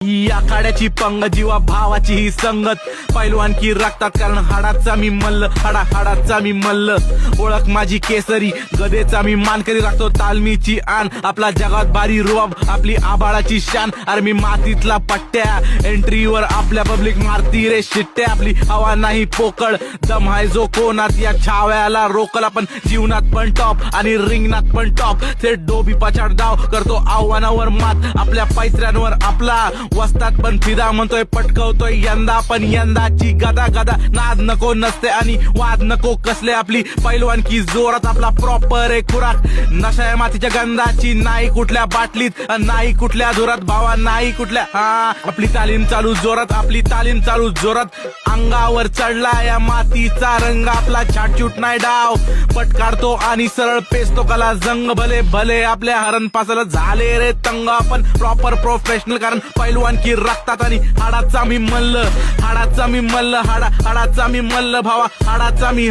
ही आखाड्याची पंग जीवा भावाची ही संगत पैलवान की रक्तात कारण हाडाचा मी मल्ल हाडाचा मी मल्ल ओळख माझी केसरी गदेचा मी मानकरी राखतो तालमीची आण आपला जगात भारी रुबाब आपली आबाळाची शान अरे मी मातीतला पट्ट्या एंट्रीवर आपल्या पब्लिक मारती रे शिट्ट्या आपली हवा नाही पोकळ दम हाय जो कोणात या छाव्याला रोकल आपण जीवनात पण टॉप आणि रिंगणात पण टॉप ते डोबी पछाड डाव करतो आव्हानावर मात आपल्या पैत्र्यांवर आपला वस्तात पण फिदा म्हणतोय पटकवतोय यंदा पण यंदाची गदा गदा नाद नको नसते आणि वाद नको कसले आपली पैलवान की जोरात आपला प्रॉपर एक खुराक नशा मातीच्या गंधाची नाही कुठल्या बाटलीत नाही कुठल्या जोरात भावा नाही कुठल्या आपली तालीम चालू जोरात आपली तालीम चालू जोरात अंगावर चढला या मातीचा रंग आपला छाटछूट नाही डाव पट काढतो आणि सरळ पेचतो कला जंग भले भले आपल्या हरण पासाला झाले रे तंग आपण प्रॉपर प्रोफेशनल कारण पैलवान की रक्तात आणि हाडाचा मी मल्ल हाडाचा मी मल्ल हाडाचा मी मल्ल भावा हाडाचा मी